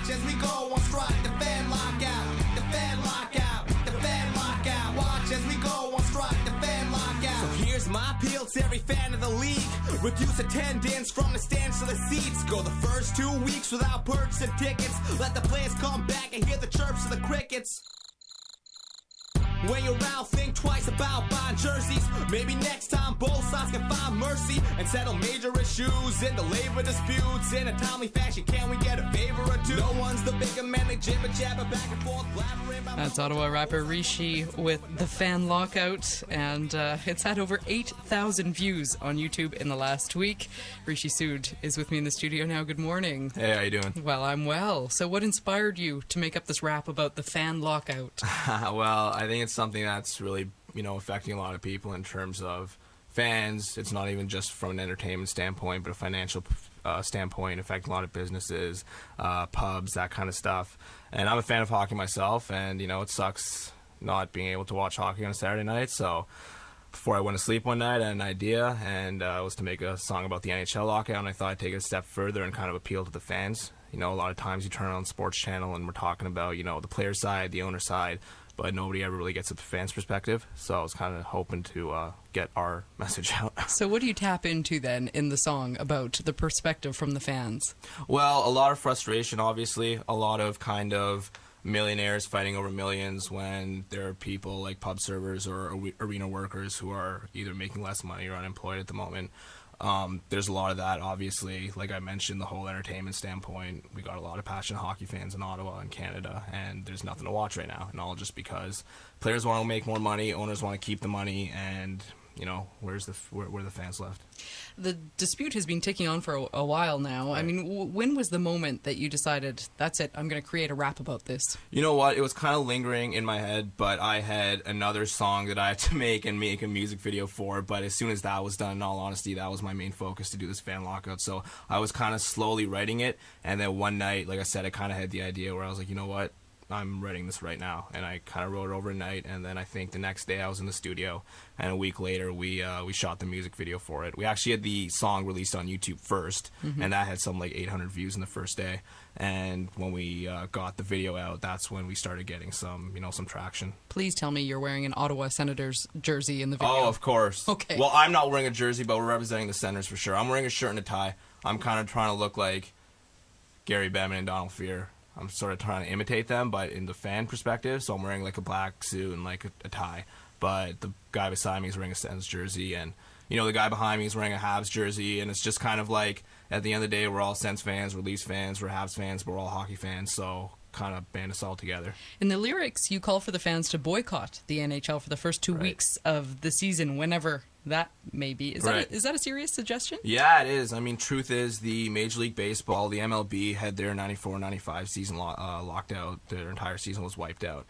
Watch as we go on strike, the fan lockout, the fan lockout, the fan lockout. Watch as we go on strike, the fan lockout. So here's my appeal to every fan of the league. Reduce attendance from the stands to the seats. Go the first 2 weeks without purchasing tickets. Let the players come back and hear the chirps of the crickets. When you're out, think twice about buying jerseys. Maybe next time both sides can find mercy and settle major issues in the labor disputes in a timely fashion. Can we get a favor or two? No one's the bigger man, they jibber jabber back and forth, blabbering about. That's Ottawa rapper RiSHI with The Fan Lockout, and it's had over 8,000 views on YouTube in the last week. RiSHI Sood is with me in the studio now. Good morning. Hey, how you doing? Well, I'm well. So what inspired you to make up this rap about the fan lockout? Well, I think it's something that's really, affecting a lot of people in terms of fans. It's not even just from an entertainment standpoint, but a financial standpoint, affecting a lot of businesses, pubs, that kind of stuff. And I'm a fan of hockey myself, and, it sucks not being able to watch hockey on a Saturday night. So before I went to sleep one night, I had an idea, and it was to make a song about the NHL lockout, and I thought I'd take it a step further and kind of appeal to the fans. A lot of times you turn on Sports Channel and we're talking about, the player side, the owner side, but nobody ever really gets a fan's perspective. So I was kind of hoping to get our message out. So what do you tap into then in the song about the perspective from the fans? Well, a lot of frustration, obviously. A lot of kind of millionaires fighting over millions when there are people like pub servers or arena workers who are either making less money or unemployed at the moment. There's a lot of that, obviously. Like I mentioned, the whole entertainment standpoint, we got a lot of passionate hockey fans in Ottawa and Canada, and there's nothing to watch right now, and all just because players want to make more money, owners want to keep the money, and where the fans left. The dispute has been ticking on for a while now. Right. I mean, when was the moment that you decided, that's it, I'm going to create a rap about this? You know what? It was kind of lingering in my head, but I had another song that I had to make a music video for. But as soon as that was done, in all honesty, that was my main focus, to do this fan lockout. So I was kind of slowly writing it. And then one night, like I said, I kind of had the idea where I was like, you know what? I'm writing this right now, and I kind of wrote it overnight, and then I think the next day I was in the studio, and a week later we shot the music video for it. We actually had the song released on YouTube first, and that had some like 800 views in the first day, and when we got the video out, that's when we started getting some traction. Please tell me you're wearing an Ottawa Senators jersey in the video. Oh, of course. Okay. Well, I'm not wearing a jersey, but we're representing the Senators for sure. I'm wearing a shirt and a tie. I'm kind of trying to look like Gary Bettman and Donald Fear. I'm sort of trying to imitate them, but in the fan perspective, so I'm wearing like a black suit and like a tie. But the guy beside me is wearing a Sens jersey, and the guy behind me is wearing a Habs jersey, and it's just kind of like, at the end of the day, we're all Sens fans, we're Leafs fans, we're Habs fans, but we're all hockey fans, so kind of band us all together. In the lyrics, you call for the fans to boycott the NHL for the first 2 weeks of the season, whenever that may be. Is that a serious suggestion? Yeah, it is. I mean, truth is, the Major League Baseball, the MLB, had their 94-95 season locked out. Their entire season was wiped out.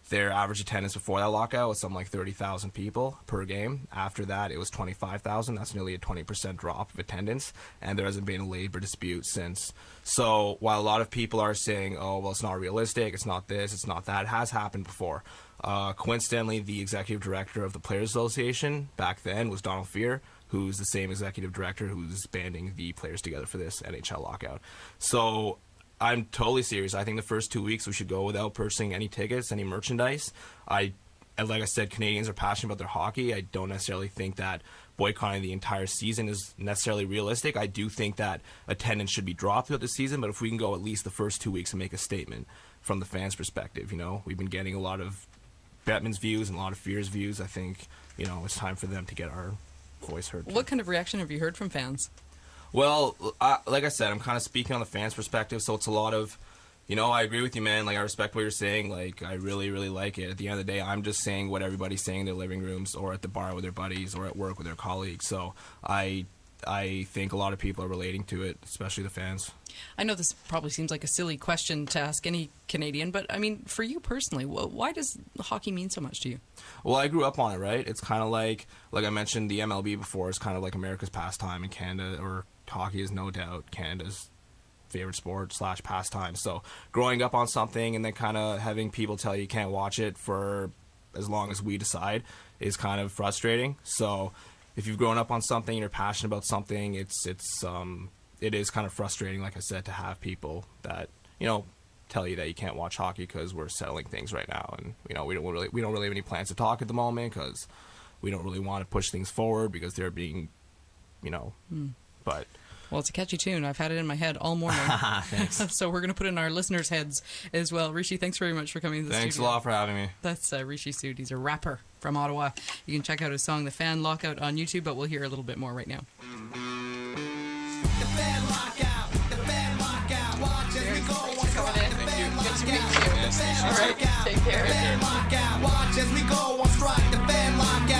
Their average attendance before that lockout was something like 30,000 people per game. After that, it was 25,000. That's nearly a 20% drop of attendance, and there hasn't been a labor dispute since. So while a lot of people are saying, oh, well, it's not realistic, it's not this, it's not that, it has happened before. Coincidentally, the executive director of the Players Association back then was Donald Fear, who's the same executive director who's banding the players together for this NHL lockout. So I'm totally serious. I think the first 2 weeks we should go without purchasing any tickets, any merchandise. Like I said, Canadians are passionate about their hockey. I don't necessarily think that boycotting the entire season is necessarily realistic. I do think that attendance should be dropped throughout the season, but if we can go at least the first 2 weeks and make a statement from the fans' perspective, we've been getting a lot of Bettman's views and a lot of Fear's views. I think, it's time for them to get our voice heard. What kind of reaction have you heard from fans? Well, like I said, I'm kind of speaking on the fans' perspective, so it's a lot of, I agree with you, man. Like, I respect what you're saying. Like, I really, really like it. At the end of the day, I'm just saying what everybody's saying in their living rooms or at the bar with their buddies or at work with their colleagues. So I think a lot of people are relating to it, especially the fans. I know this probably seems like a silly question to ask any Canadian, but I mean, for you personally, why does hockey mean so much to you? Well, I grew up on it, right? It's kind of like I mentioned the MLB before, it's kind of like America's pastime in Canada, or hockey is no doubt Canada's favorite sport / pastime. So growing up on something and then kind of having people tell you can't watch it for as long as we decide is kind of frustrating. So if you've grown up on something and you're passionate about something, it is kind of frustrating, like I said, to have people that, tell you that you can't watch hockey because we're settling things right now, and we don't really have any plans to talk at the moment because we don't really want to push things forward because they're being, but. Well, it's a catchy tune. I've had it in my head all morning. Thanks. So we're going to put it in our listeners' heads as well. RiSHI, thanks very much for coming to the Thanks studio. a lot for having me. That's RiSHI Sood. He's a rapper from Ottawa. You can check out his song, The Fan Lockout, on YouTube, but we'll hear a little bit more right now. The fan lockout, the fan lockout. Watch as we go on strike. The fan lockout, the fan lockout. Take care. The fan lockout. Watch as we go on strike. The fan lockout.